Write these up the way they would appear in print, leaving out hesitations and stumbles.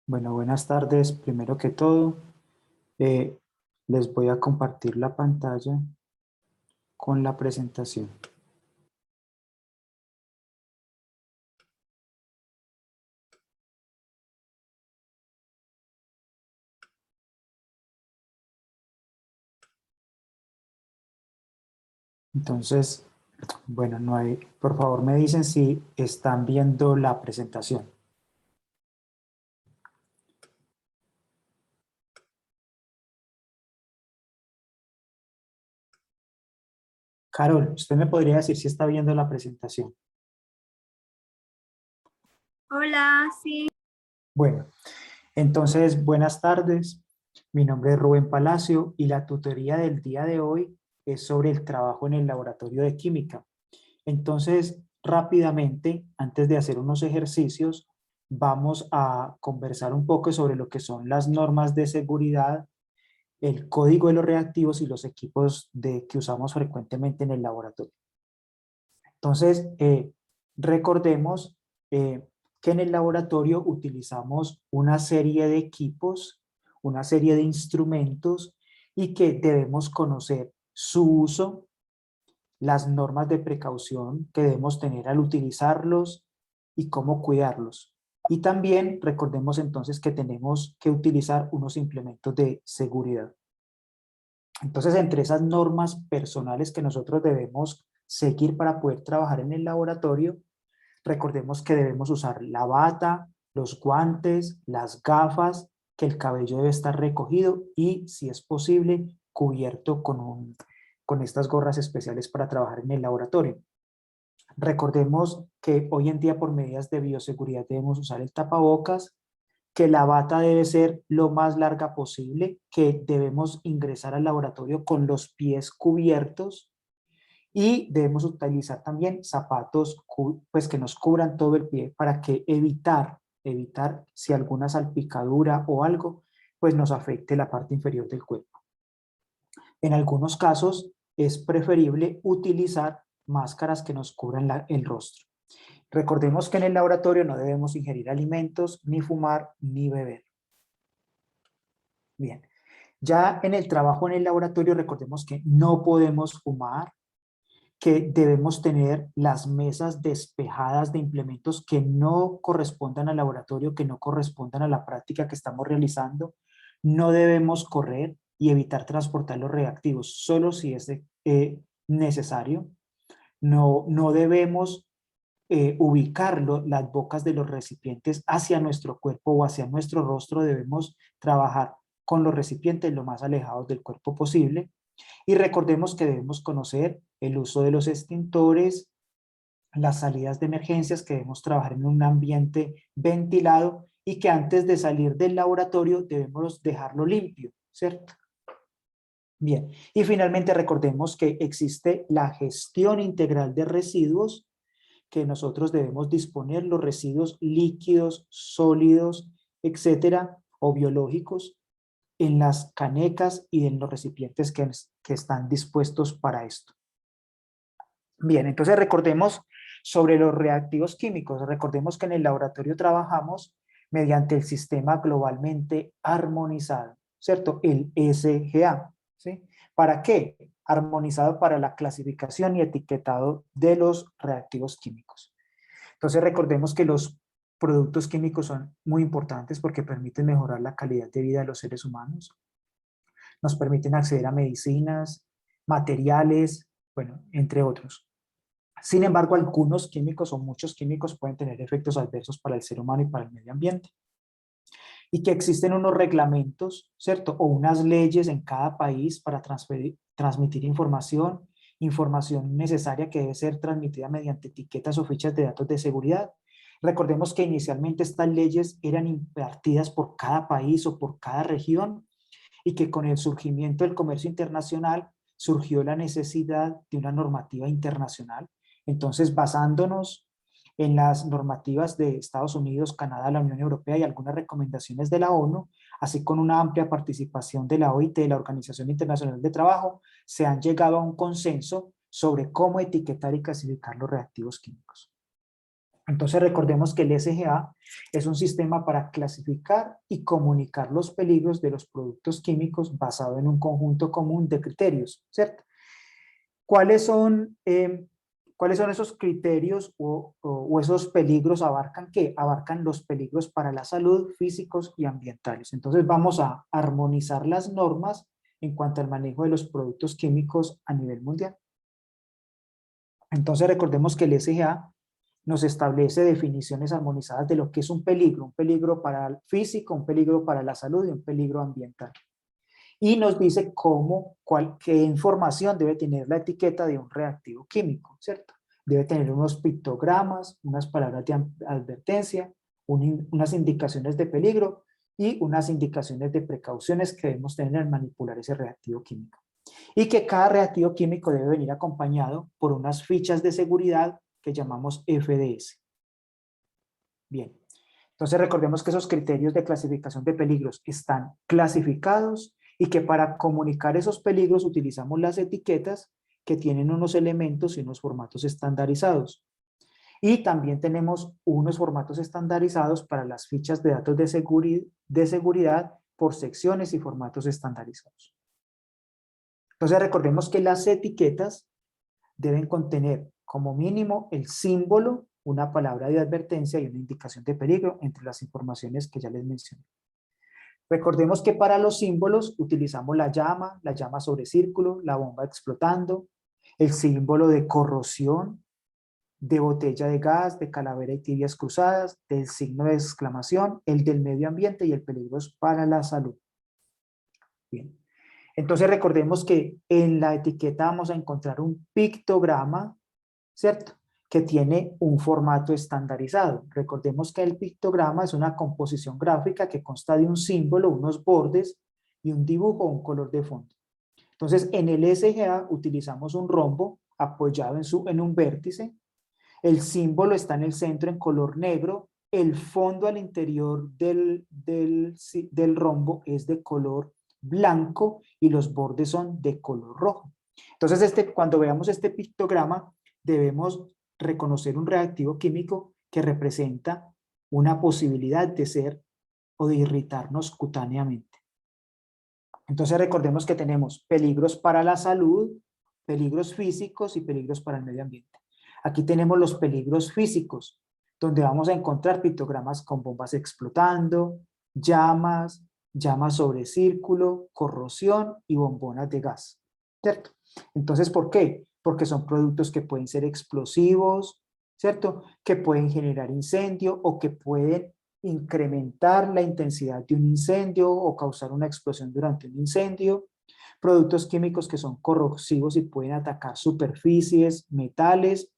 Bueno, buenas tardes. Primero que todo, eh, les voy a compartir la pantalla con la presentación. Entonces, bueno, no hay, por favor me dicen si están viendo la presentación. Carol, ¿usted me podría decir si está viendo la presentación? Hola, sí. Bueno, entonces, buenas tardes. Mi nombre es Rubén Palacio y la tutoría del día de hoy es sobre el trabajo en el laboratorio de química. Entonces, rápidamente, antes de hacer unos ejercicios, vamos a conversar un poco sobre lo que son las normas de seguridad, el código de los reactivos y los equipos que usamos frecuentemente en el laboratorio. Entonces, recordemos que en el laboratorio utilizamos una serie de equipos, una serie de instrumentos y que debemos conocer su uso, las normas de precaución que debemos tener al utilizarlos y cómo cuidarlos. Y también recordemos entonces que tenemos que utilizar unos implementos de seguridad. Entonces, entre esas normas personales que nosotros debemos seguir para poder trabajar en el laboratorio, recordemos que debemos usar la bata, los guantes, las gafas, que el cabello debe estar recogido y, si es posible, cubierto con estas gorras especiales para trabajar en el laboratorio. Recordemos que hoy en día por medidas de bioseguridad debemos usar el tapabocas, que la bata debe ser lo más larga posible, que debemos ingresar al laboratorio con los pies cubiertos y debemos utilizar también zapatos pues, que nos cubran todo el pie para que evitar si alguna salpicadura o algo pues nos afecte la parte inferior del cuerpo. En algunos casos es preferible utilizar máscaras que nos cubran el rostro. Recordemos que en el laboratorio no debemos ingerir alimentos, ni fumar, ni beber. Bien, ya en el trabajo en el laboratorio recordemos que no podemos fumar, que debemos tener las mesas despejadas de implementos que no correspondan al laboratorio, que no correspondan a la práctica que estamos realizando. No debemos correr y evitar transportar los reactivos, solo si es necesario. No debemos ubicarlo, las bocas de los recipientes hacia nuestro cuerpo o hacia nuestro rostro. Debemos trabajar con los recipientes lo más alejados del cuerpo posible. Y recordemos que debemos conocer el uso de los extintores, las salidas de emergencias, que debemos trabajar en un ambiente ventilado y que antes de salir del laboratorio debemos dejarlo limpio, ¿cierto? Bien, y finalmente recordemos que existe la gestión integral de residuos, que nosotros debemos disponer los residuos líquidos, sólidos, etcétera, o biológicos, en las canecas y en los recipientes que están dispuestos para esto. Bien, entonces recordemos sobre los reactivos químicos. Recordemos que en el laboratorio trabajamos mediante el sistema globalmente armonizado, ¿cierto? El SGA, ¿sí? ¿Para qué? Armonizado para la clasificación y etiquetado de los reactivos químicos. Entonces recordemos que los productos químicos son muy importantes porque permiten mejorar la calidad de vida de los seres humanos, nos permiten acceder a medicinas, materiales, bueno, entre otros. Sin embargo, algunos químicos o muchos químicos pueden tener efectos adversos para el ser humano y para el medio ambiente. Y que existen unos reglamentos, ¿cierto? O unas leyes en cada país para transmitir información necesaria que debe ser transmitida mediante etiquetas o fichas de datos de seguridad. Recordemos que inicialmente estas leyes eran impartidas por cada país o por cada región y que con el surgimiento del comercio internacional surgió la necesidad de una normativa internacional. Entonces, basándonos en las normativas de Estados Unidos, Canadá, la Unión Europea y algunas recomendaciones de la ONU, así con una amplia participación de la OIT, de la Organización Internacional de Trabajo, se han llegado a un consenso sobre cómo etiquetar y clasificar los reactivos químicos. Entonces recordemos que el SGA es un sistema para clasificar y comunicar los peligros de los productos químicos basado en un conjunto común de criterios, ¿cierto? ¿Cuáles son, ¿cuáles son esos criterios o esos peligros? ¿Abarcan qué? Abarcan los peligros para la salud, físicos y ambientales. Entonces vamos a armonizar las normas en cuanto al manejo de los productos químicos a nivel mundial. Entonces recordemos que el SGA nos establece definiciones armonizadas de lo que es un peligro para el físico, un peligro para la salud y un peligro ambiental. Y nos dice qué información debe tener la etiqueta de un reactivo químico, ¿cierto? Debe tener unos pictogramas, unas palabras de advertencia, unas indicaciones de peligro y unas indicaciones de precauciones que debemos tener al manipular ese reactivo químico. Y que cada reactivo químico debe venir acompañado por unas fichas de seguridad que llamamos FDS. Bien, entonces recordemos que esos criterios de clasificación de peligros están clasificados y que para comunicar esos peligros utilizamos las etiquetas que tienen unos elementos y unos formatos estandarizados. Y también tenemos unos formatos estandarizados para las fichas de datos de seguridad por secciones y formatos estandarizados. Entonces recordemos que las etiquetas deben contener como mínimo el símbolo, una palabra de advertencia y una indicación de peligro entre las informaciones que ya les mencioné. Recordemos que para los símbolos utilizamos la llama sobre círculo, la bomba explotando, el símbolo de corrosión, de botella de gas, de calavera y tibias cruzadas, del signo de exclamación, el del medio ambiente y el peligro para la salud. Bien. Entonces recordemos que en la etiqueta vamos a encontrar un pictograma, ¿cierto? Que tiene un formato estandarizado. Recordemos que el pictograma es una composición gráfica que consta de un símbolo, unos bordes y un dibujo o un color de fondo. Entonces en el SGA utilizamos un rombo apoyado en un vértice. El símbolo está en el centro en color negro. El fondo al interior del rombo es de color blanco y los bordes son de color rojo. Entonces cuando veamos este pictograma debemos reconocer un reactivo químico que representa una posibilidad de ser o de irritarnos cutáneamente. Entonces recordemos que tenemos peligros para la salud, peligros físicos y peligros para el medio ambiente. Aquí tenemos los peligros físicos, donde vamos a encontrar pictogramas con bombas explotando, llamas sobre círculo, corrosión y bombonas de gas, ¿cierto? Entonces, ¿por qué? Porque son productos que pueden ser explosivos, ¿cierto? Que pueden generar incendio o que pueden incrementar la intensidad de un incendio o causar una explosión durante un incendio. Productos químicos que son corrosivos y pueden atacar superficies, metales,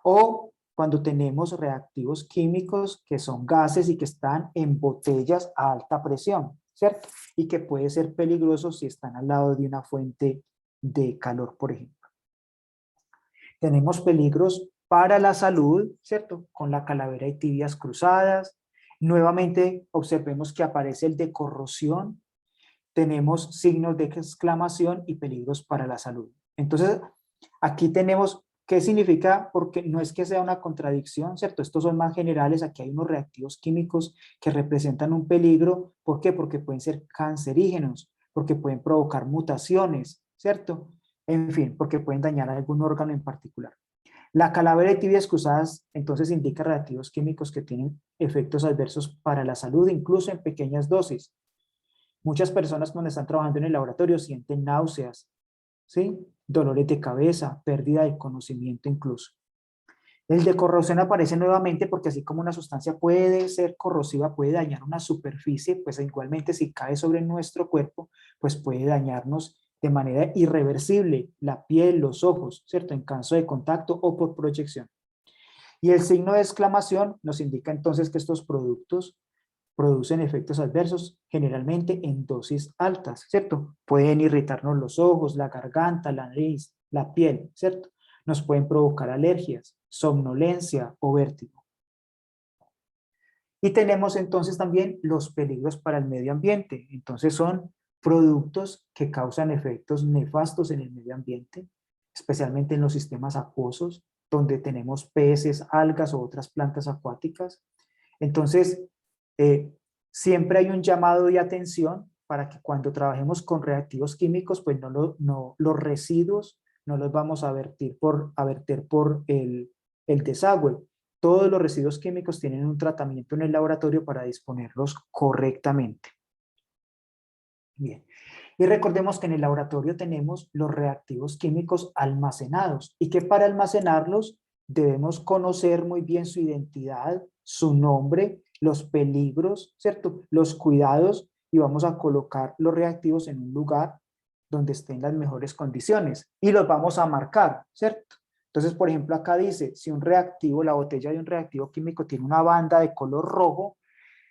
o cuando tenemos reactivos químicos que son gases y que están en botellas a alta presión, ¿cierto? Y que puede ser peligroso si están al lado de una fuente de calor, por ejemplo. Tenemos peligros para la salud, ¿cierto? Con la calavera y tibias cruzadas. Nuevamente observemos que aparece el de corrosión. Tenemos signos de exclamación y peligros para la salud. Entonces, aquí tenemos qué significa, porque no es que sea una contradicción, ¿cierto? Estos son más generales, aquí hay unos reactivos químicos que representan un peligro. ¿Por qué? Porque pueden ser cancerígenos, porque pueden provocar mutaciones, ¿cierto? En fin, porque pueden dañar algún órgano en particular. La calavera y tibias cruzadas entonces indica reactivos químicos que tienen efectos adversos para la salud, incluso en pequeñas dosis. Muchas personas cuando están trabajando en el laboratorio sienten náuseas, ¿sí? Dolores de cabeza, pérdida de conocimiento incluso. El de corrosión aparece nuevamente porque así como una sustancia puede ser corrosiva, puede dañar una superficie, pues igualmente si cae sobre nuestro cuerpo, pues puede dañarnos de manera irreversible la piel, los ojos, ¿cierto? En caso de contacto o por proyección. Y el signo de exclamación nos indica entonces que estos productos producen efectos adversos generalmente en dosis altas, ¿cierto? Pueden irritarnos los ojos, la garganta, la nariz, la piel, ¿cierto? Nos pueden provocar alergias, somnolencia o vértigo. Y tenemos entonces también los peligros para el medio ambiente. Entonces son productos que causan efectos nefastos en el medio ambiente, especialmente en los sistemas acuosos, donde tenemos peces, algas o otras plantas acuáticas. Entonces, siempre hay un llamado de atención para que cuando trabajemos con reactivos químicos, pues los residuos no los vamos a verter por el desagüe. Todos los residuos químicos tienen un tratamiento en el laboratorio para disponerlos correctamente. Bien. Y recordemos que en el laboratorio tenemos los reactivos químicos almacenados y que para almacenarlos debemos conocer muy bien su identidad, su nombre, los peligros, ¿cierto? Los cuidados, y vamos a colocar los reactivos en un lugar donde estén las mejores condiciones y los vamos a marcar, ¿cierto? Entonces, por ejemplo, acá dice, si un reactivo, la botella de un reactivo químico tiene una banda de color rojo,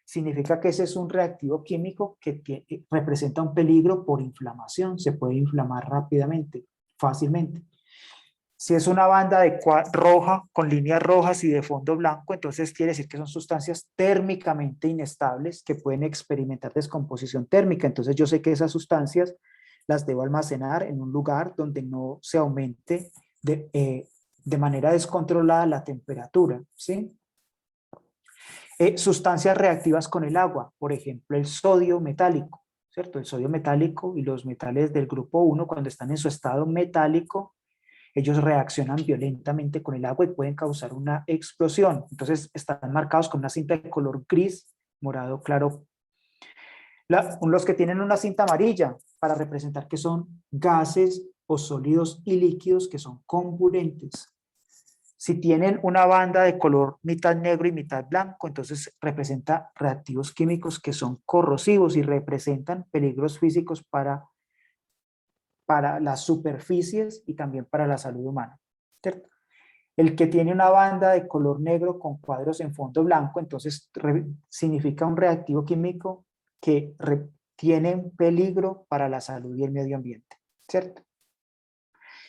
significa que ese es un reactivo químico que representa un peligro por inflamación, se puede inflamar rápidamente, fácilmente. Si es una banda roja, con líneas rojas y de fondo blanco, entonces quiere decir que son sustancias térmicamente inestables que pueden experimentar descomposición térmica. Entonces yo sé que esas sustancias las debo almacenar en un lugar donde no se aumente de manera descontrolada la temperatura, ¿sí? Sustancias reactivas con el agua, por ejemplo, el sodio metálico, ¿cierto? El sodio metálico y los metales del grupo 1, cuando están en su estado metálico, ellos reaccionan violentamente con el agua y pueden causar una explosión. Entonces, están marcados con una cinta de color gris, morado claro. Los que tienen una cinta amarilla, para representar que son gases o sólidos y líquidos que son comburentes. Si tienen una banda de color mitad negro y mitad blanco, entonces representa reactivos químicos que son corrosivos y representan peligros físicos para las superficies y también para la salud humana, ¿cierto? El que tiene una banda de color negro con cuadros en fondo blanco, entonces significa un reactivo químico que tiene un peligro para la salud y el medio ambiente, ¿cierto?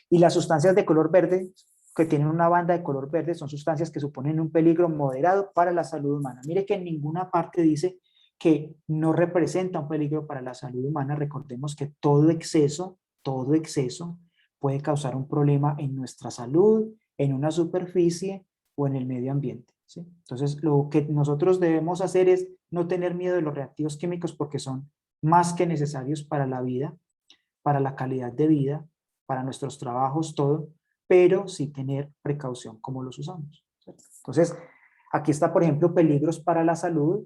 Y las sustancias de color verde que tienen una banda de color verde son sustancias que suponen un peligro moderado para la salud humana. Mire que en ninguna parte dice que no representa un peligro para la salud humana. Recordemos que todo exceso puede causar un problema en nuestra salud, en una superficie o en el medio ambiente, ¿sí? Entonces, lo que nosotros debemos hacer es no tener miedo de los reactivos químicos porque son más que necesarios para la vida, para la calidad de vida, para nuestros trabajos, todo, pero sí tener precaución como los usamos, ¿cierto? Entonces, aquí está, por ejemplo, peligros para la salud.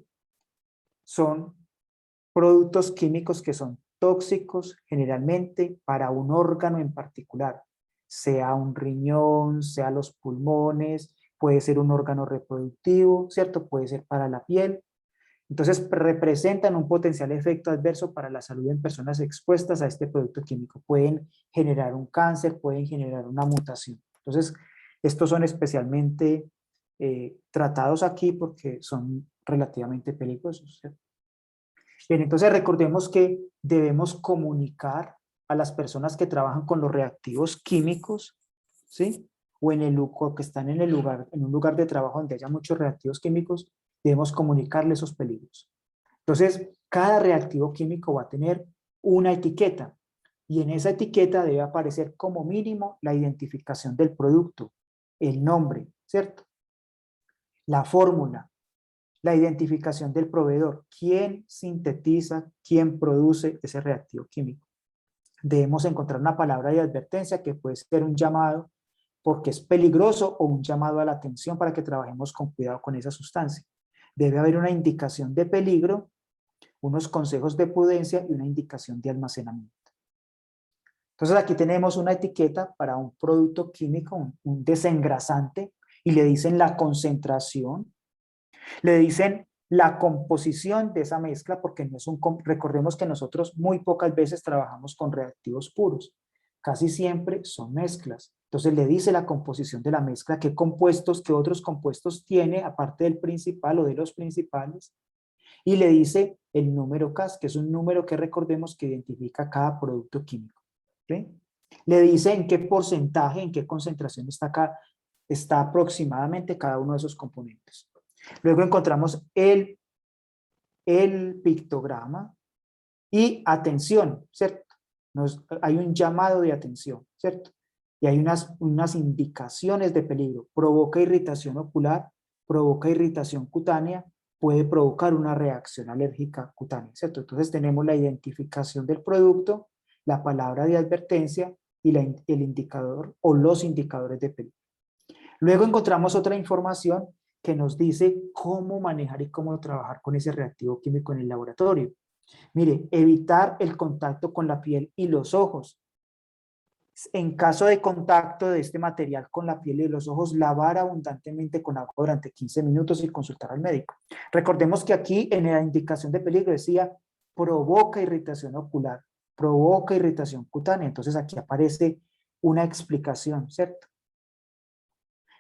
Son productos químicos que son tóxicos generalmente para un órgano en particular, sea un riñón, sea los pulmones, puede ser un órgano reproductivo, ¿cierto? Puede ser para la piel. Entonces, representan un potencial efecto adverso para la salud en personas expuestas a este producto químico. Pueden generar un cáncer, pueden generar una mutación. Entonces, estos son especialmente tratados aquí porque son relativamente peligrosos, ¿cierto? Bien, entonces recordemos que debemos comunicar a las personas que trabajan con los reactivos químicos, ¿sí? O que están en en un lugar de trabajo donde haya muchos reactivos químicos, debemos comunicarles esos peligros. Entonces, cada reactivo químico va a tener una etiqueta y en esa etiqueta debe aparecer como mínimo la identificación del producto, el nombre, ¿cierto? La fórmula, la identificación del proveedor, quién sintetiza, quién produce ese reactivo químico. Debemos encontrar una palabra de advertencia que puede ser un llamado porque es peligroso o un llamado a la atención para que trabajemos con cuidado con esa sustancia. Debe haber una indicación de peligro, unos consejos de prudencia y una indicación de almacenamiento. Entonces aquí tenemos una etiqueta para un producto químico, un desengrasante, y le dicen la concentración, le dicen la composición de esa mezcla, porque no es recordemos que nosotros muy pocas veces trabajamos con reactivos puros, casi siempre son mezclas. Entonces le dice la composición de la mezcla, qué compuestos, qué otros compuestos tiene, aparte del principal o de los principales, y le dice el número CAS, que es un número que recordemos que identifica cada producto químico. ¿Sí? Le dice en qué porcentaje, en qué concentración está aproximadamente cada uno de esos componentes. Luego encontramos el pictograma y atención, ¿cierto? Hay un llamado de atención, ¿cierto? y hay unas indicaciones de peligro. Provoca irritación ocular, provoca irritación cutánea, puede provocar una reacción alérgica cutánea, ¿cierto? Entonces tenemos la identificación del producto, la palabra de advertencia y el indicador o los indicadores de peligro. Luego encontramos otra información que nos dice cómo manejar y cómo trabajar con ese reactivo químico en el laboratorio. Mire, evitar el contacto con la piel y los ojos. En caso de contacto de este material con la piel y los ojos, lavar abundantemente con agua durante 15 minutos y consultar al médico. Recordemos que aquí en la indicación de peligro decía provoca irritación ocular, provoca irritación cutánea. Entonces aquí aparece una explicación, ¿cierto?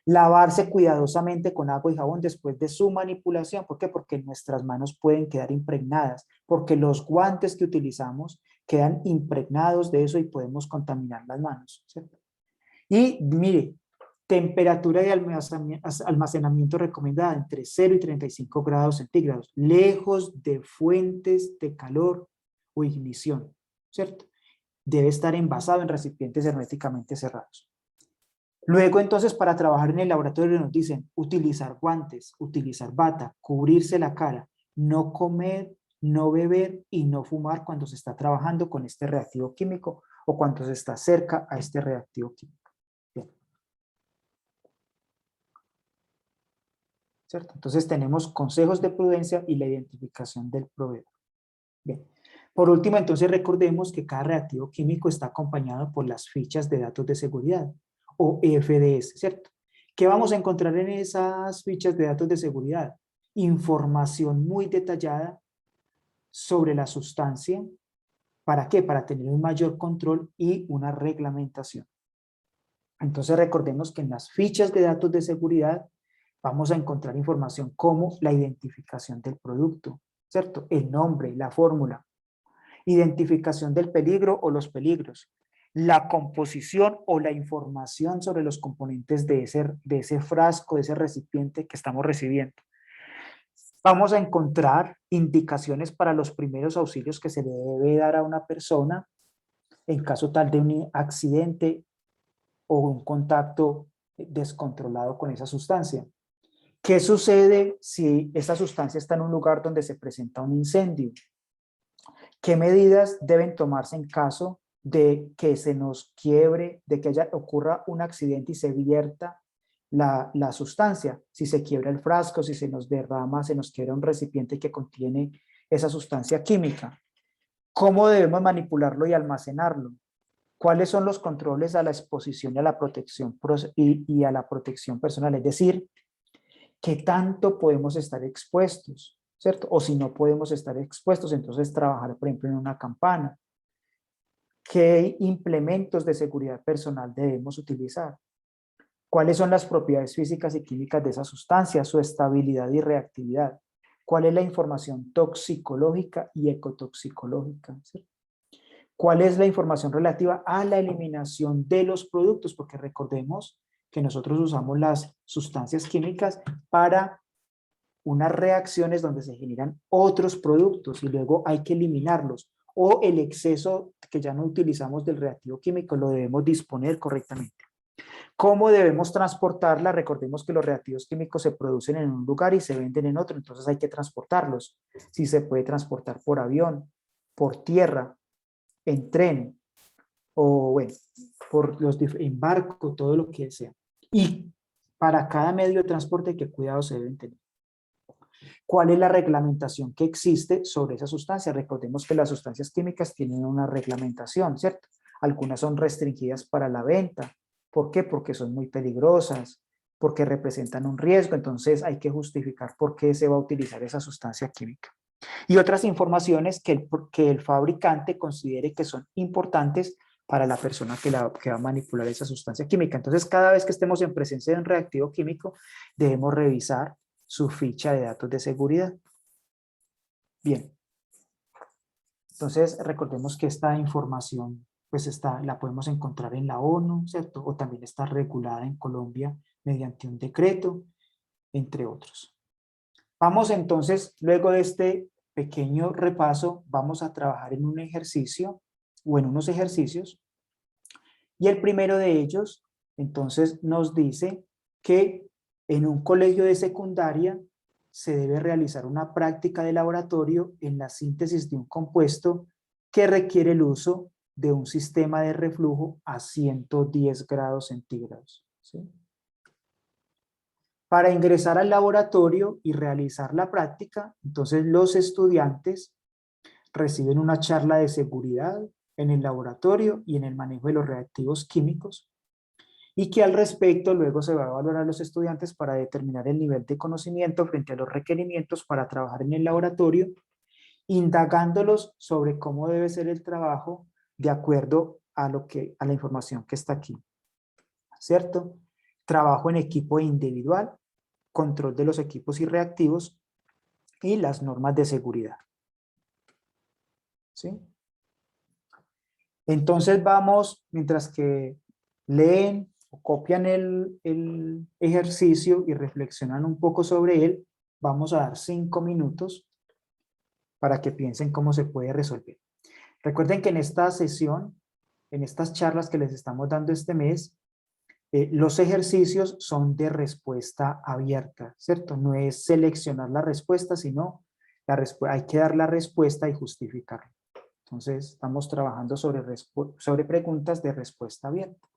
Lavarse cuidadosamente con agua y jabón después de su manipulación. ¿Por qué? Porque nuestras manos pueden quedar impregnadas, porque los guantes que utilizamos quedan impregnados de eso y podemos contaminar las manos, ¿cierto? Y mire, temperatura de almacenamiento recomendada entre 0 y 35 grados centígrados, lejos de fuentes de calor o ignición, ¿cierto? Debe estar envasado en recipientes herméticamente cerrados. Luego, entonces, para trabajar en el laboratorio nos dicen utilizar guantes, utilizar bata, cubrirse la cara, no comer, no beber y no fumar cuando se está trabajando con este reactivo químico o cuando se está cerca a este reactivo químico. Bien. ¿Cierto? Entonces tenemos consejos de prudencia y la identificación del proveedor. Bien. Por último, entonces recordemos que cada reactivo químico está acompañado por las fichas de datos de seguridad o FDS, ¿cierto? ¿Qué vamos a encontrar en esas fichas de datos de seguridad? Información muy detallada sobre la sustancia. ¿Para qué? Para tener un mayor control y una reglamentación. Entonces recordemos que en las fichas de datos de seguridad vamos a encontrar información como la identificación del producto, ¿cierto? El nombre, la fórmula, identificación del peligro o los peligros, la composición o la información sobre los componentes de ese frasco, de ese recipiente que estamos recibiendo. Vamos a encontrar indicaciones para los primeros auxilios que se le debe dar a una persona en caso tal de un accidente o un contacto descontrolado con esa sustancia. ¿Qué sucede si esa sustancia está en un lugar donde se presenta un incendio? ¿Qué medidas deben tomarse en caso de que se nos quiebre, de que ocurra un accidente y se vierta la sustancia? Si se quiebra el frasco, si se nos derrama, se nos quiebra un recipiente que contiene esa sustancia química. ¿Cómo debemos manipularlo y almacenarlo? ¿Cuáles son los controles a la exposición y a la protección, y a la protección personal? Es decir, ¿qué tanto podemos estar expuestos? ¿Cierto? O si no podemos estar expuestos, entonces trabajar, por ejemplo, en una campana. ¿Qué implementos de seguridad personal debemos utilizar? ¿Cuáles son las propiedades físicas y químicas de esa sustancia, su estabilidad y reactividad? ¿Cuál es la información toxicológica y ecotoxicológica? ¿Sí? ¿Cuál es la información relativa a la eliminación de los productos? Porque recordemos que nosotros usamos las sustancias químicas para unas reacciones donde se generan otros productos y luego hay que eliminarlos. O el exceso que ya no utilizamos del reactivo químico lo debemos disponer correctamente. ¿Cómo debemos transportarla? Recordemos que los reactivos químicos se producen en un lugar y se venden en otro, entonces hay que transportarlos. Si se puede transportar por avión, por tierra, en tren, o bueno, en barco, todo lo que sea. Y para cada medio de transporte, ¿qué cuidados se deben tener? ¿Cuál es la reglamentación que existe sobre esa sustancia? Recordemos que las sustancias químicas tienen una reglamentación, ¿cierto? Algunas son restringidas para la venta. ¿Por qué? Porque son muy peligrosas, porque representan un riesgo, entonces hay que justificar por qué se va a utilizar esa sustancia química. Y otras informaciones que el fabricante considere que son importantes para la persona que va a manipular esa sustancia química. Entonces, cada vez que estemos en presencia de un reactivo químico, debemos revisar su ficha de datos de seguridad. Bien. Entonces, recordemos que esta información, pues la podemos encontrar en la ONU, ¿cierto? O también está regulada en Colombia mediante un decreto, entre otros. Vamos entonces, luego de este pequeño repaso, vamos a trabajar en un ejercicio o en unos ejercicios Y el primero de ellos, entonces, nos dice que en un colegio de secundaria se debe realizar una práctica de laboratorio en la síntesis de un compuesto que requiere el uso de un sistema de reflujo a 110 grados centígrados. ¿Sí? Para ingresar al laboratorio y realizar la práctica, entonces los estudiantes reciben una charla de seguridad en el laboratorio y en el manejo de los reactivos químicos, y que al respecto luego se va a evaluar a los estudiantes para determinar el nivel de conocimiento frente a los requerimientos para trabajar en el laboratorio, indagándolos sobre cómo debe ser el trabajo de acuerdo a la información que está aquí, ¿cierto? Trabajo en equipo individual, control de los equipos y reactivos y las normas de seguridad. ¿Sí? Entonces vamos, mientras que leen o copian el ejercicio y reflexionan un poco sobre él, vamos a dar 5 minutos para que piensen cómo se puede resolver. Recuerden que en esta sesión, en estas charlas que les estamos dando este mes, los ejercicios son de respuesta abierta, ¿cierto? No es seleccionar la respuesta, sino hay que dar la respuesta y justificarla. Entonces, estamos trabajando sobre preguntas de respuesta abierta.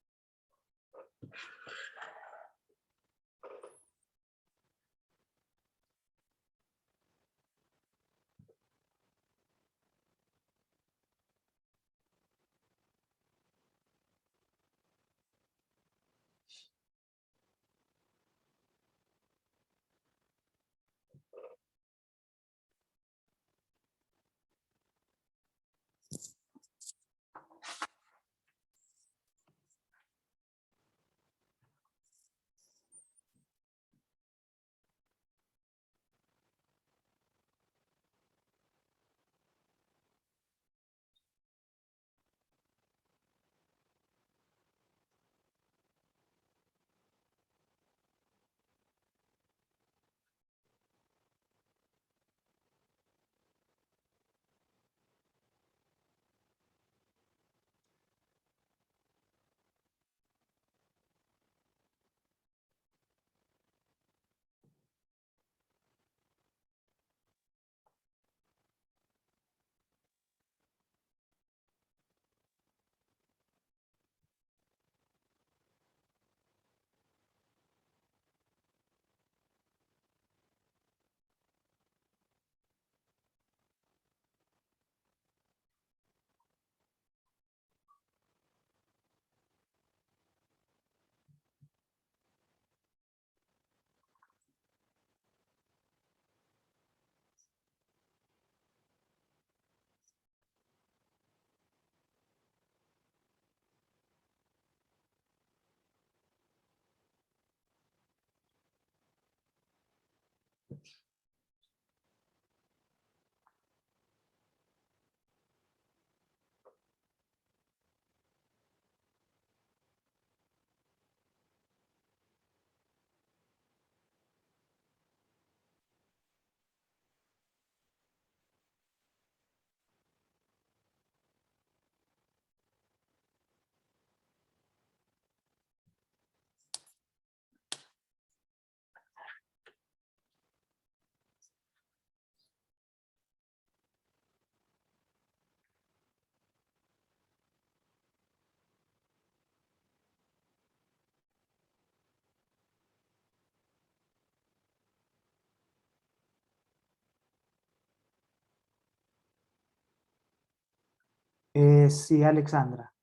Sí, Alexandra.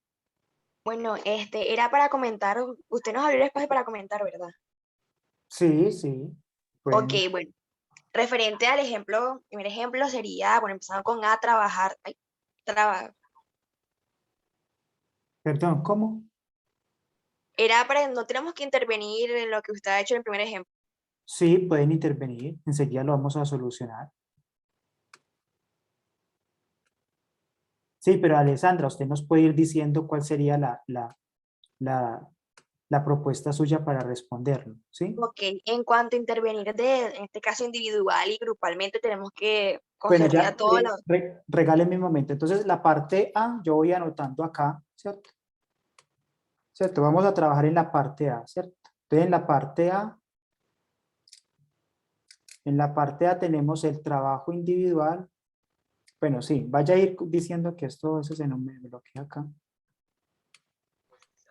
Bueno, era para comentar, usted nos abrió el espacio para comentar, ¿verdad? Sí, sí. Ok, Bueno, bueno, referente al ejemplo, primer ejemplo sería, bueno, empezando con A, trabajar, perdón, ¿cómo? era para, no tenemos que intervenir en lo que usted ha hecho en el primer ejemplo. Sí, pueden intervenir. Enseguida lo vamos a solucionar. Sí, pero Alexandra, usted nos puede ir diciendo cuál sería la, la propuesta suya para responderlo, ¿sí? Ok, en cuanto a intervenir en este caso individual y grupalmente, tenemos que Bueno, concernir a ya, todos los, regáleme un momento. Entonces, la parte A, yo voy anotando acá, ¿cierto? ¿cierto? Vamos a trabajar en la parte A, ¿cierto? Entonces, en la parte A tenemos el trabajo individual. Bueno, sí, vaya a ir diciendo que esto se me bloquea acá.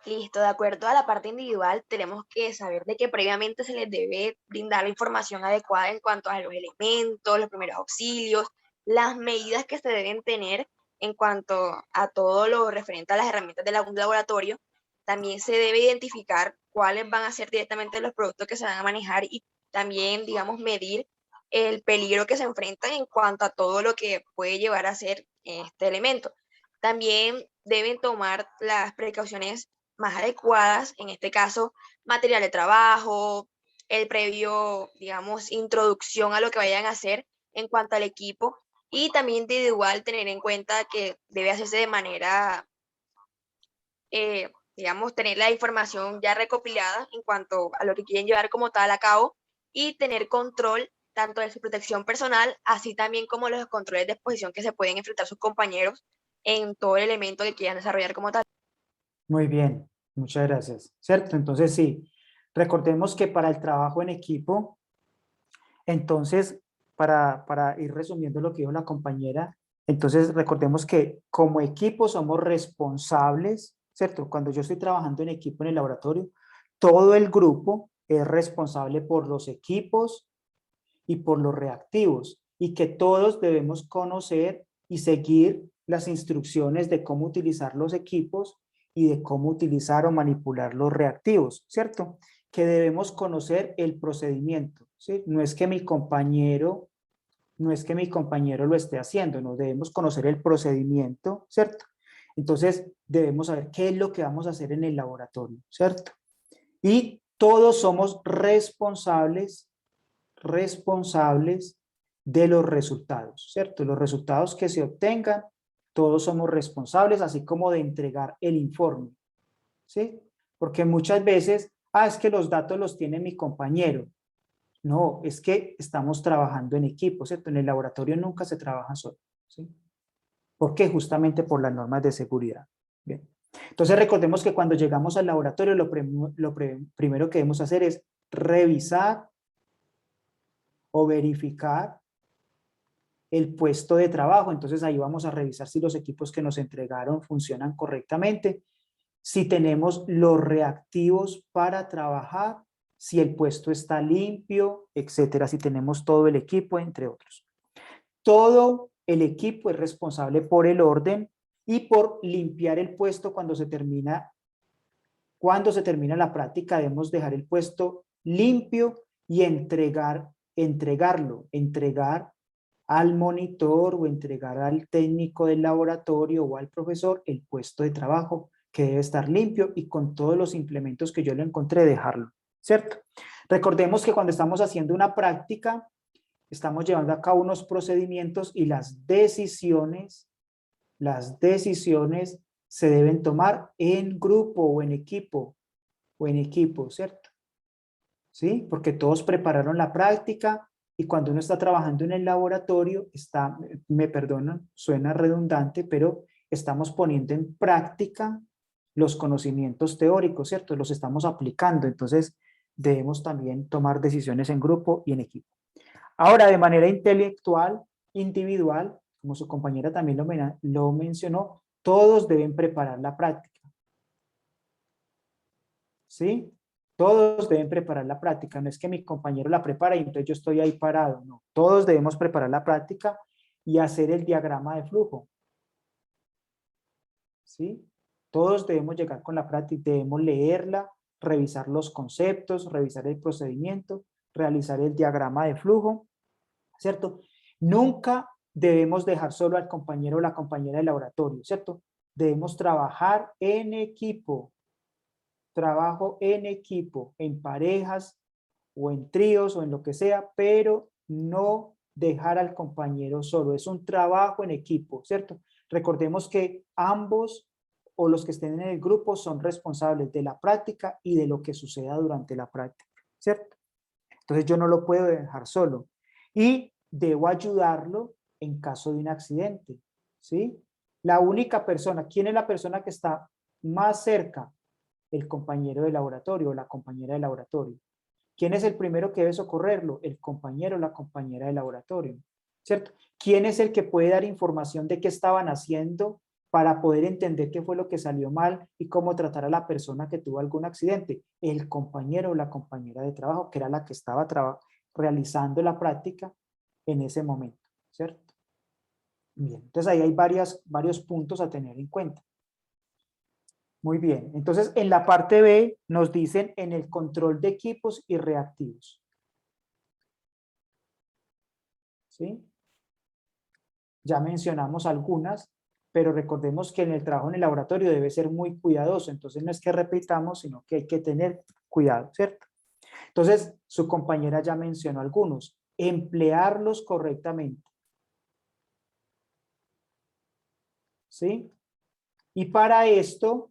Listo, de acuerdo a la parte individual, tenemos que saber de que previamente se les debe brindar la información adecuada en cuanto a los elementos, los primeros auxilios, las medidas que se deben tener en cuanto a todo lo referente a las herramientas de un laboratorio. También se debe identificar cuáles van a ser directamente los productos que se van a manejar y también, digamos, medir el peligro que se enfrentan en cuanto a todo lo que puede llevar a ser este elemento. También deben tomar las precauciones más adecuadas, en este caso, material de trabajo, el previo, digamos, introducción a lo que vayan a hacer en cuanto al equipo y también individual tener en cuenta que debe hacerse de manera, digamos, tener la información ya recopilada en cuanto a lo que quieren llevar como tal a cabo y tener control tanto de su protección personal, así también como los controles de exposición que se pueden enfrentar sus compañeros en todo el elemento que quieran desarrollar como tal. Muy bien, muchas gracias. ¿Cierto? Entonces sí, recordemos que para el trabajo en equipo, entonces, para ir resumiendo lo que dijo la compañera, entonces recordemos que como equipo somos responsables, ¿cierto? Cuando yo estoy trabajando en equipo en el laboratorio, todo el grupo es responsable por los equipos y por los reactivos, y que todos debemos conocer y seguir las instrucciones de cómo utilizar los equipos y de cómo utilizar o manipular los reactivos, ¿cierto? Que debemos conocer el procedimiento, ¿sí? No es que mi compañero lo esté haciendo, no debemos conocer el procedimiento, ¿cierto? Entonces debemos saber qué es lo que vamos a hacer en el laboratorio, ¿cierto? Y todos somos responsables de los resultados, ¿cierto? Los resultados que se obtengan, todos somos responsables, así como de entregar el informe, ¿sí? Porque muchas veces, es que los datos los tiene mi compañero. No, es que estamos trabajando en equipo, ¿cierto? En el laboratorio nunca se trabaja solo, ¿sí? ¿Por qué? Justamente por las normas de seguridad. Bien. Entonces recordemos que cuando llegamos al laboratorio, primero que debemos hacer es revisar o verificar el puesto de trabajo. Entonces ahí vamos a revisar si los equipos que nos entregaron funcionan correctamente, si tenemos los reactivos para trabajar, si el puesto está limpio, etcétera, si tenemos todo el equipo, entre otros. Todo el equipo es responsable por el orden y por limpiar el puesto cuando se termina la práctica. Debemos dejar el puesto limpio y entregar al monitor o entregar al técnico del laboratorio o al profesor el puesto de trabajo que debe estar limpio y con todos los implementos que yo le encontré dejarlo, ¿cierto? Recordemos que cuando estamos haciendo una práctica, estamos llevando a cabo unos procedimientos y las decisiones se deben tomar en grupo o en equipo, ¿cierto? ¿Sí? Porque todos prepararon la práctica y cuando uno está trabajando en el laboratorio, me perdonan, suena redundante, pero estamos poniendo en práctica los conocimientos teóricos, ¿cierto? Los estamos aplicando, entonces debemos también tomar decisiones en grupo y en equipo. Ahora, de manera intelectual, individual, como su compañera también lo mencionó, todos deben preparar la práctica. ¿Sí? Todos deben preparar la práctica. No es que mi compañero la prepara y entonces yo estoy ahí parado. No, todos debemos preparar la práctica y hacer el diagrama de flujo. ¿Sí? Todos debemos llegar con la práctica, debemos leerla, revisar los conceptos, revisar el procedimiento, realizar el diagrama de flujo, ¿cierto? Nunca debemos dejar solo al compañero o la compañera de laboratorio, ¿cierto? Debemos trabajar en equipo, trabajo en equipo, en parejas o en tríos o en lo que sea, pero no dejar al compañero solo. Es un trabajo en equipo, ¿cierto? Recordemos que ambos o los que estén en el grupo son responsables de la práctica y de lo que suceda durante la práctica, ¿cierto? Entonces yo no lo puedo dejar solo y debo ayudarlo en caso de un accidente, ¿sí? La única persona, ¿quién es la persona que está más cerca El compañero de laboratorio o la compañera de laboratorio. ¿Quién es el primero que debe socorrerlo? El compañero o la compañera de laboratorio, ¿cierto? ¿Quién es el que puede dar información de qué estaban haciendo para poder entender qué fue lo que salió mal y cómo tratar a la persona que tuvo algún accidente? El compañero o la compañera de trabajo, que era la que estaba realizando la práctica en ese momento, ¿cierto? Bien, entonces ahí hay varios puntos a tener en cuenta. Muy bien, entonces en la parte B nos dicen en el control de equipos y reactivos. ¿Sí? Ya mencionamos algunas, pero recordemos que en el trabajo en el laboratorio debe ser muy cuidadoso, entonces no es que repitamos, sino que hay que tener cuidado, ¿cierto? Entonces, su compañera ya mencionó algunos. Emplearlos correctamente. ¿Sí? Y para esto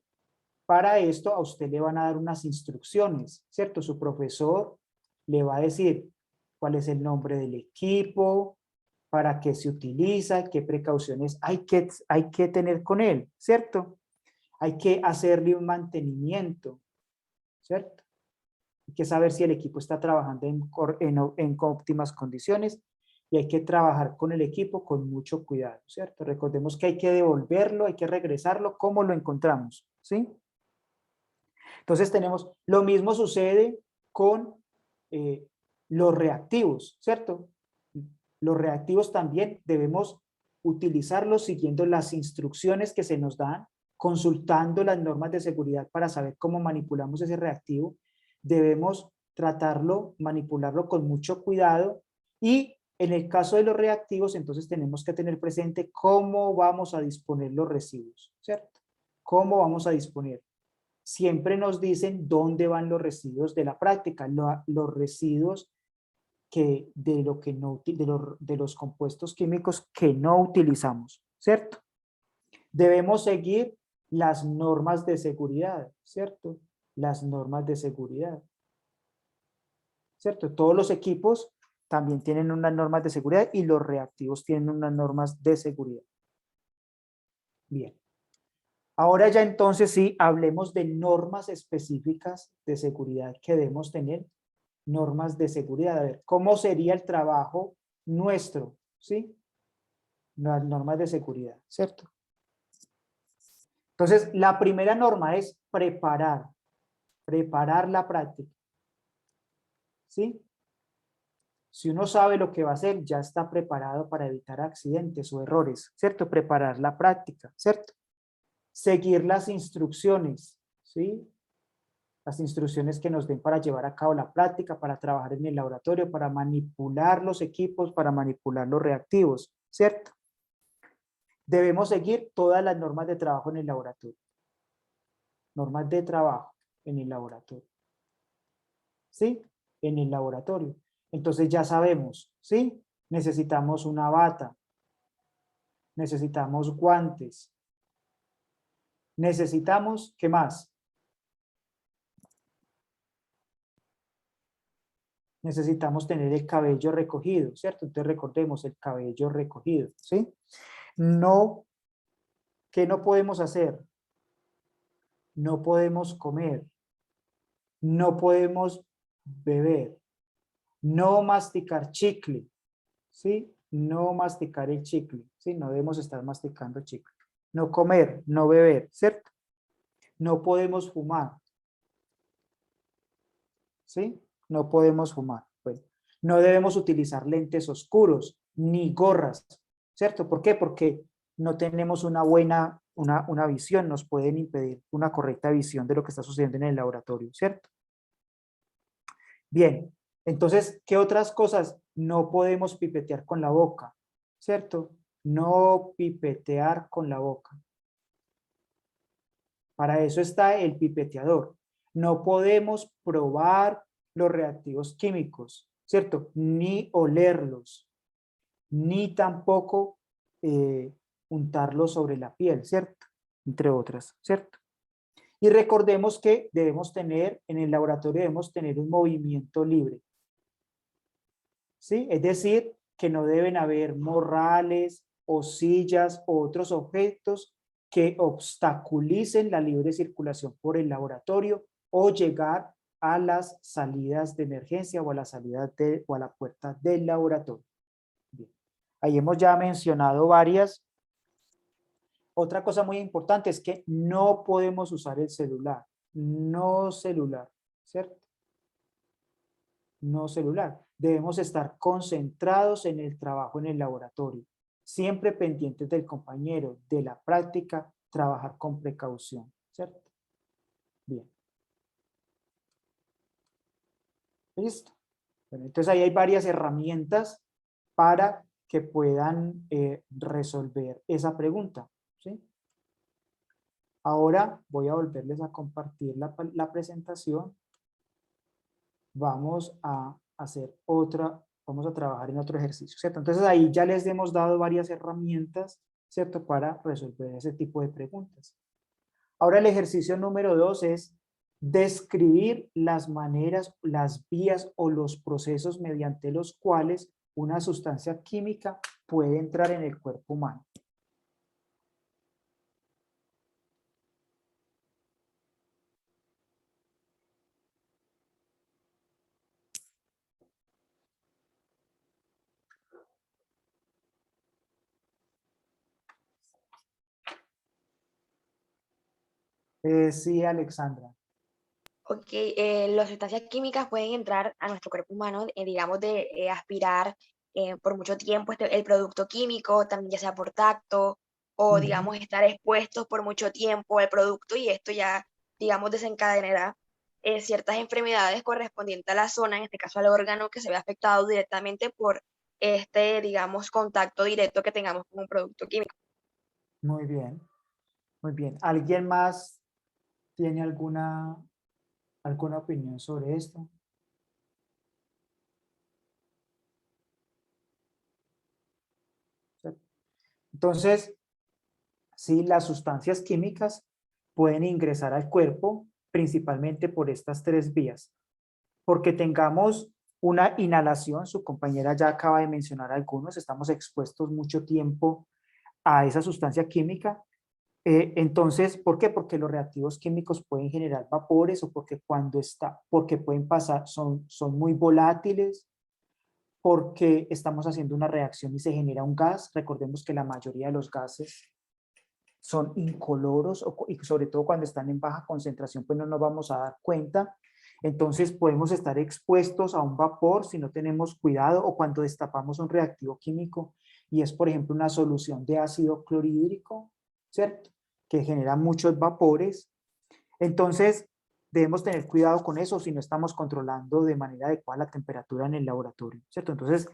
a usted le van a dar unas instrucciones, ¿cierto? Su profesor le va a decir cuál es el nombre del equipo, para qué se utiliza, qué precauciones hay que tener con él, ¿cierto? Hay que hacerle un mantenimiento, ¿cierto? Hay que saber si el equipo está trabajando en óptimas condiciones y hay que trabajar con el equipo con mucho cuidado, ¿cierto? Recordemos que hay que devolverlo, hay que regresarlo como lo encontramos, ¿sí? Entonces tenemos, lo mismo sucede con los reactivos, ¿cierto? Los reactivos también debemos utilizarlos siguiendo las instrucciones que se nos dan, consultando las normas de seguridad para saber cómo manipulamos ese reactivo. Debemos tratarlo, manipularlo con mucho cuidado y en el caso de los reactivos, entonces tenemos que tener presente cómo vamos a disponer los residuos, ¿cierto? ¿Cómo vamos a disponer? Siempre nos dicen dónde van los residuos de la práctica, los residuos de los compuestos químicos que no utilizamos, ¿cierto? Debemos seguir las normas de seguridad, ¿cierto? Las normas de seguridad, ¿cierto? Todos los equipos también tienen unas normas de seguridad y los reactivos tienen unas normas de seguridad. Bien. Ahora ya entonces sí, hablemos de normas específicas de seguridad que debemos tener. Normas de seguridad. A ver, ¿cómo sería el trabajo nuestro? ¿Sí? Las normas de seguridad, ¿cierto? Entonces, la primera norma es preparar la práctica. ¿Sí? Si uno sabe lo que va a hacer, ya está preparado para evitar accidentes o errores, ¿cierto? Preparar la práctica, ¿cierto? Seguir las instrucciones, ¿sí? Las instrucciones que nos den para llevar a cabo la práctica, para trabajar en el laboratorio, para manipular los equipos, para manipular los reactivos, ¿cierto? Debemos seguir todas las normas de trabajo en el laboratorio. Normas de trabajo en el laboratorio. ¿Sí? En el laboratorio. Entonces ya sabemos, ¿sí? Necesitamos una bata. Necesitamos guantes. Necesitamos, ¿qué más? Necesitamos tener el cabello recogido, ¿cierto? Entonces recordemos el cabello recogido, ¿sí? No, ¿qué no podemos hacer? No podemos comer, no podemos beber, no masticar chicle, ¿sí? No masticar el chicle, ¿sí? No debemos estar masticando chicle. No comer, no beber, ¿cierto? No podemos fumar, ¿sí? No podemos fumar. Bueno, no debemos utilizar lentes oscuros ni gorras, ¿cierto? ¿Por qué? Porque no tenemos una buena, una visión, nos pueden impedir una correcta visión de lo que está sucediendo en el laboratorio, ¿cierto? Bien, entonces, ¿qué otras cosas? No podemos pipetear con la boca, ¿cierto? No pipetear con la boca. Para eso está el pipeteador. No podemos probar los reactivos químicos, ¿cierto? Ni olerlos, ni tampoco untarlos sobre la piel, ¿cierto? Entre otras, ¿cierto? Y recordemos que debemos tener, en el laboratorio debemos tener un movimiento libre, ¿sí? Es decir, que no deben haber morrales o sillas o otros objetos que obstaculicen la libre circulación por el laboratorio o llegar a las salidas de emergencia o a la salida o a la puerta del laboratorio. Bien. Ahí hemos ya mencionado varias. Otra cosa muy importante es que no podemos usar el celular. No celular, ¿cierto? No celular. Debemos estar concentrados en el trabajo en el laboratorio. Siempre pendientes del compañero, de la práctica, trabajar con precaución, ¿cierto? Bien. ¿Listo? Bueno, entonces ahí hay varias herramientas para que puedan resolver esa pregunta, ¿sí? Ahora voy a volverles a compartir la presentación. Vamos a hacer vamos a trabajar en otro ejercicio, ¿cierto? Entonces ahí ya les hemos dado varias herramientas, ¿cierto? Para resolver ese tipo de preguntas. Ahora el ejercicio número 2 es describir las maneras, las vías o los procesos mediante los cuales una sustancia química puede entrar en el cuerpo humano. Sí, Alexandra. Ok, las sustancias químicas pueden entrar a nuestro cuerpo humano, digamos, de aspirar por mucho tiempo el producto químico, también ya sea por tacto, o digamos, estar expuestos por mucho tiempo al producto y esto ya, digamos, desencadenará ciertas enfermedades correspondientes a la zona, en este caso al órgano que se ve afectado directamente por este, digamos, contacto directo que tengamos con un producto químico. Muy bien, muy bien. ¿Alguien más tiene alguna opinión sobre esto? Entonces, sí, las sustancias químicas pueden ingresar al cuerpo principalmente por estas tres vías. Porque tengamos una inhalación, su compañera ya acaba de mencionar algunos, estamos expuestos mucho tiempo a esa sustancia química. Entonces, ¿por qué? Porque los reactivos químicos pueden generar vapores o porque pueden pasar, son muy volátiles, porque estamos haciendo una reacción y se genera un gas. Recordemos que la mayoría de los gases son incoloros y sobre todo cuando están en baja concentración, pues no nos vamos a dar cuenta. Entonces podemos estar expuestos a un vapor si no tenemos cuidado o cuando destapamos un reactivo químico y es, por ejemplo, una solución de ácido clorhídrico, ¿cierto? Que genera muchos vapores. Entonces debemos tener cuidado con eso si no estamos controlando de manera adecuada la temperatura en el laboratorio, ¿cierto? Entonces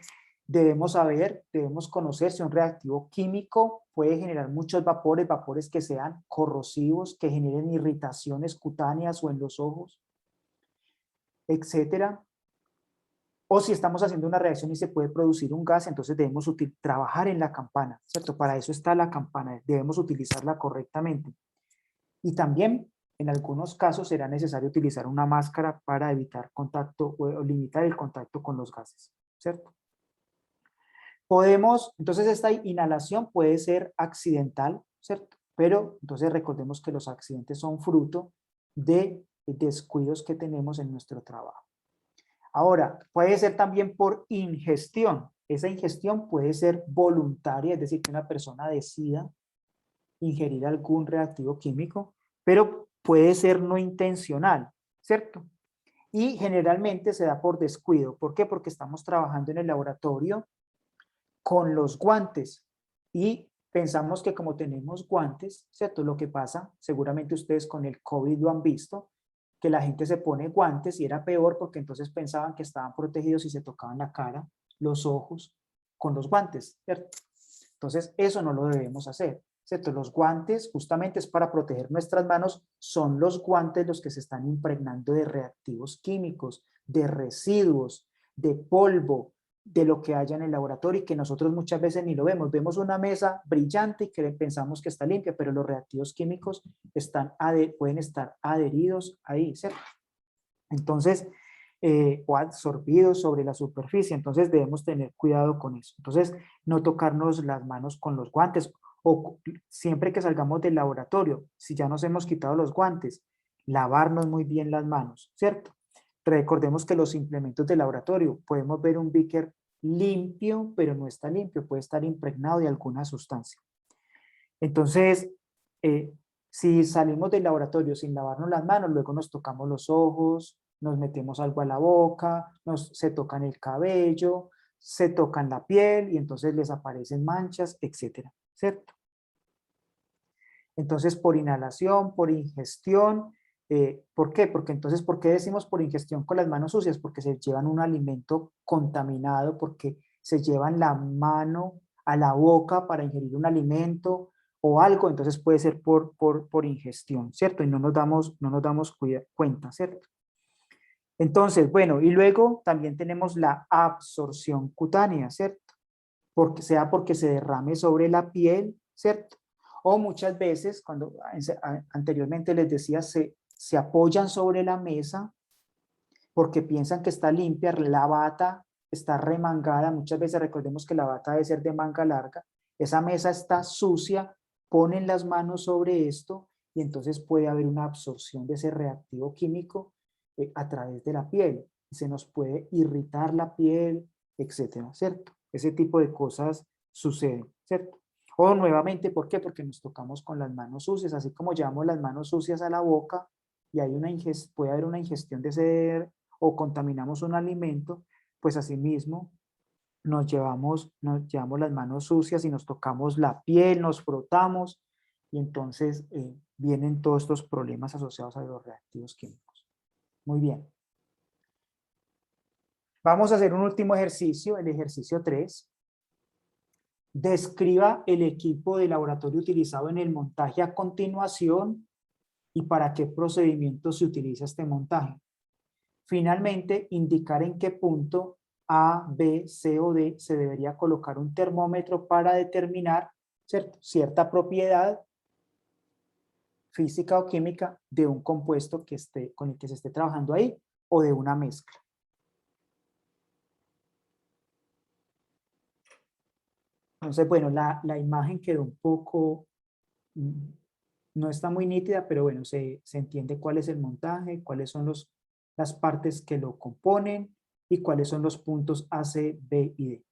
debemos saber, debemos conocer si un reactivo químico puede generar muchos vapores, vapores que sean corrosivos, que generen irritaciones cutáneas o en los ojos, etcétera. O si estamos haciendo una reacción y se puede producir un gas, entonces debemos trabajar en la campana, ¿cierto? Para eso está la campana, debemos utilizarla correctamente. Y también, en algunos casos, será necesario utilizar una máscara para evitar contacto o limitar el contacto con los gases, ¿cierto? Entonces esta inhalación puede ser accidental, ¿cierto? Pero entonces recordemos que los accidentes son fruto de descuidos que tenemos en nuestro trabajo. Ahora, puede ser también por ingestión. Esa ingestión puede ser voluntaria, es decir, que una persona decida ingerir algún reactivo químico, pero puede ser no intencional, ¿cierto? Y generalmente se da por descuido. ¿Por qué? Porque estamos trabajando en el laboratorio con los guantes y pensamos que como tenemos guantes, ¿cierto? Lo que pasa, seguramente ustedes con el COVID lo han visto, que la gente se pone guantes y era peor porque entonces pensaban que estaban protegidos y se tocaban la cara, los ojos con los guantes, ¿cierto? Entonces eso no lo debemos hacer, ¿cierto? Los guantes justamente es para proteger nuestras manos, son los guantes los que se están impregnando de reactivos químicos, de residuos, de polvo, de lo que haya en el laboratorio y que nosotros muchas veces ni lo vemos. Vemos una mesa brillante y que pensamos que está limpia, pero los reactivos químicos pueden estar adheridos ahí, ¿cierto? Entonces, o absorbidos sobre la superficie. Entonces debemos tener cuidado con eso. Entonces, no tocarnos las manos con los guantes O siempre que salgamos del laboratorio, si ya nos hemos quitado los guantes, lavarnos muy bien las manos, ¿cierto? Recordemos que los implementos de laboratorio, podemos ver un beaker limpio, pero no está limpio, puede estar impregnado de alguna sustancia. Entonces, si salimos del laboratorio sin lavarnos las manos, luego nos tocamos los ojos, nos metemos algo a la boca, se tocan el cabello, se tocan la piel y entonces les aparecen manchas, etcétera, ¿cierto? Entonces, por inhalación, por ingestión, ¿por qué? Porque entonces, ¿por qué decimos por ingestión con las manos sucias? Porque se llevan un alimento contaminado, porque se llevan la mano a la boca para ingerir un alimento o algo, entonces puede ser por ingestión, ¿cierto? Y no nos damos cuenta, ¿cierto? Entonces, bueno, y luego también tenemos la absorción cutánea, ¿cierto? Sea porque se derrame sobre la piel, ¿cierto? O muchas veces, cuando anteriormente les decía, se apoyan sobre la mesa porque piensan que está limpia, la bata está remangada, muchas veces recordemos que la bata debe ser de manga larga, esa mesa está sucia, ponen las manos sobre esto y entonces puede haber una absorción de ese reactivo químico a través de la piel. Se nos puede irritar la piel, etcétera, ¿cierto? Ese tipo de cosas suceden, ¿cierto? O nuevamente, ¿por qué? Porque nos tocamos con las manos sucias, así como llevamos las manos sucias a la boca y hay puede haber una ingestión de ese o contaminamos un alimento, pues asimismo nos llevamos las manos sucias y nos tocamos la piel, nos frotamos y entonces vienen todos estos problemas asociados a los reactivos químicos. Muy bien. Vamos a hacer un último ejercicio, el ejercicio 3. Describa el equipo de laboratorio utilizado en el montaje a continuación y para qué procedimiento se utiliza este montaje. Finalmente, indicar en qué punto A, B, C o D se debería colocar un termómetro para determinar, ¿cierto?, cierta propiedad física o química de un compuesto con el que se esté trabajando ahí o de una mezcla. Entonces, bueno, la imagen quedó un poco, no está muy nítida, pero bueno, se entiende cuál es el montaje, cuáles son las partes que lo componen y cuáles son los puntos A, C, B y D.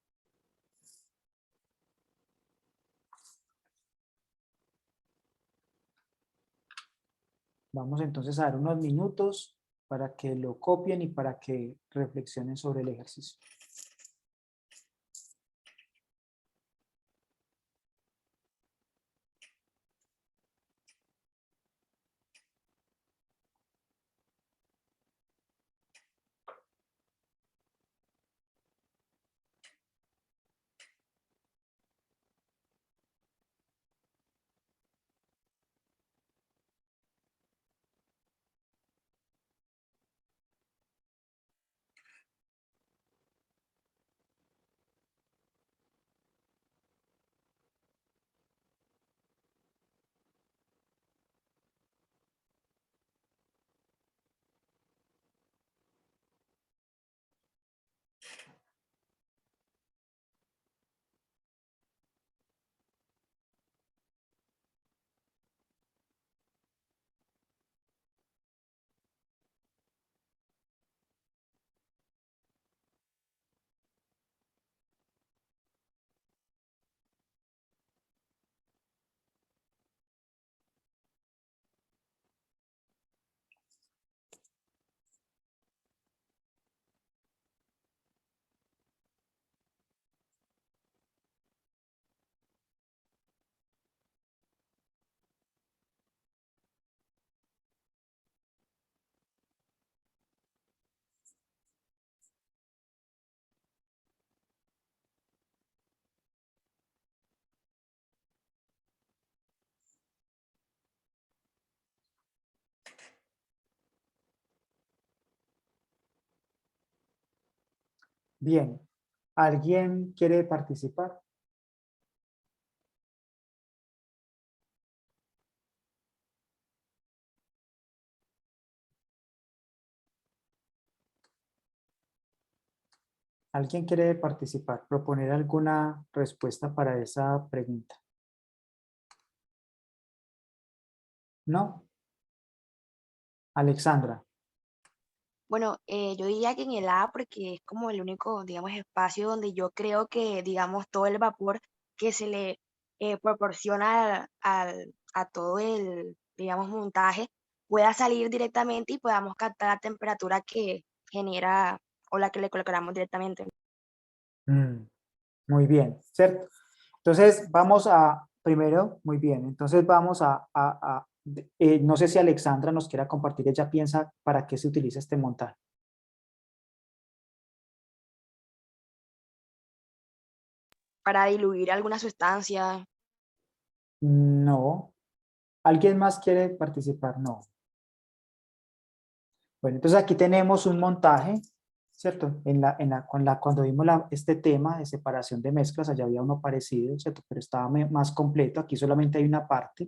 Vamos entonces a dar unos minutos para que lo copien y para que reflexionen sobre el ejercicio. Bien, ¿alguien quiere participar? ¿Alguien quiere participar? Proponer alguna respuesta para esa pregunta. ¿No? Alexandra. Bueno, yo diría que en el A, porque es como el único, digamos, espacio donde yo creo que, digamos, todo el vapor que se le proporciona a todo el, digamos, montaje pueda salir directamente y podamos captar la temperatura que genera o la que le colocamos directamente. Mm, muy bien, ¿cierto? Entonces vamos a, primero, muy bien, entonces vamos no sé si Alexandra nos quiera compartir, ella piensa para qué se utiliza este montaje. Para diluir alguna sustancia. No. ¿Alguien más quiere participar? No. Bueno, entonces aquí tenemos un montaje, ¿cierto? Cuando vimos este tema de separación de mezclas, allá había uno parecido, ¿cierto? Pero estaba más completo, aquí solamente hay una parte.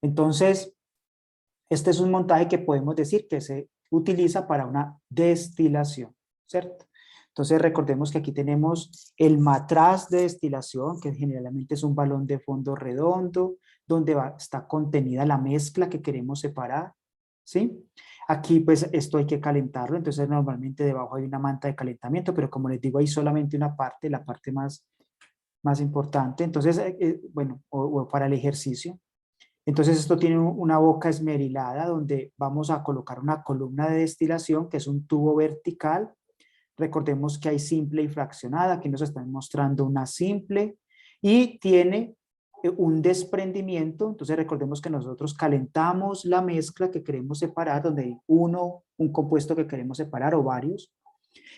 Entonces, este es un montaje que podemos decir que se utiliza para una destilación, ¿cierto? Entonces recordemos que aquí tenemos el matraz de destilación, que generalmente es un balón de fondo redondo, donde está contenida la mezcla que queremos separar, ¿sí? Aquí pues esto hay que calentarlo, entonces normalmente debajo hay una manta de calentamiento, pero como les digo hay solamente una parte, la parte más importante, entonces, bueno, o para el ejercicio. Entonces esto tiene una boca esmerilada donde vamos a colocar una columna de destilación que es un tubo vertical. Recordemos que hay simple y fraccionada, aquí nos están mostrando una simple y tiene un desprendimiento. Entonces recordemos que nosotros calentamos la mezcla que queremos separar, donde hay un compuesto que queremos separar o varios,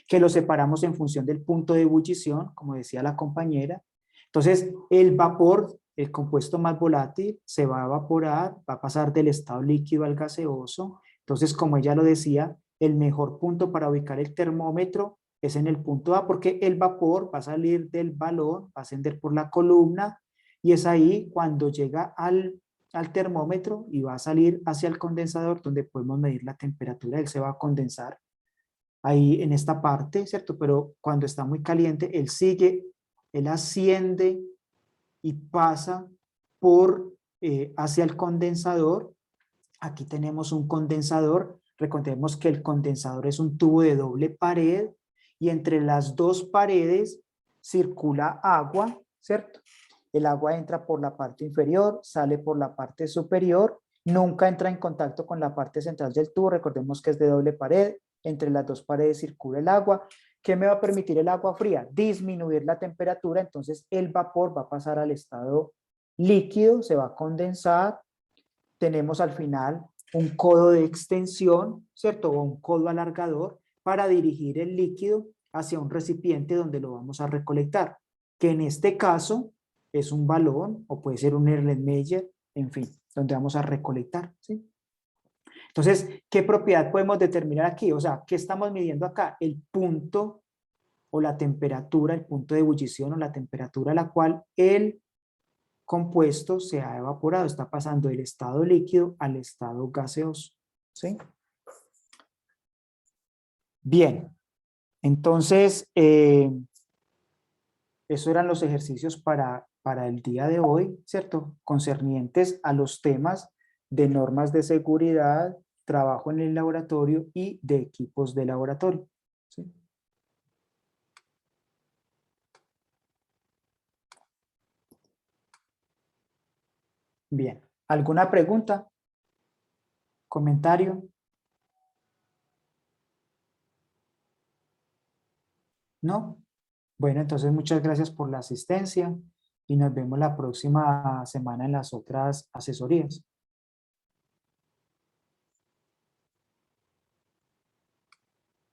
que los separamos en función del punto de ebullición, como decía la compañera. Entonces, el vapor, el compuesto más volátil, se va a evaporar, va a pasar del estado líquido al gaseoso. Entonces, como ella lo decía, el mejor punto para ubicar el termómetro es en el punto A, porque el vapor va a salir del balón, va a ascender por la columna, y es ahí cuando llega al termómetro y va a salir hacia el condensador, donde podemos medir la temperatura, él se va a condensar ahí en esta parte, ¿cierto? Pero cuando está muy caliente, él asciende y pasa hacia el condensador. Aquí tenemos un condensador. Recordemos que el condensador es un tubo de doble pared y entre las dos paredes circula agua, ¿cierto? El agua entra por la parte inferior, sale por la parte superior, nunca entra en contacto con la parte central del tubo. Recordemos que es de doble pared, entre las dos paredes circula el agua. ¿Qué me va a permitir el agua fría? Disminuir la temperatura, entonces el vapor va a pasar al estado líquido, se va a condensar. Tenemos al final un codo de extensión, ¿cierto? O un codo alargador para dirigir el líquido hacia un recipiente donde lo vamos a recolectar, que en este caso es un balón o puede ser un Erlenmeyer, en fin, donde vamos a recolectar, ¿sí? Entonces, ¿qué propiedad podemos determinar aquí? O sea, ¿qué estamos midiendo acá? El punto o la temperatura, el punto de ebullición o la temperatura a la cual el compuesto se ha evaporado, está pasando del estado líquido al estado gaseoso, ¿sí? Bien, entonces, esos eran los ejercicios para el día de hoy, ¿cierto? Concernientes a los temas de normas de seguridad, trabajo en el laboratorio y de equipos de laboratorio, ¿sí? Bien, ¿alguna pregunta? ¿Comentario? ¿No? Bueno, entonces muchas gracias por la asistencia y nos vemos la próxima semana en las otras asesorías.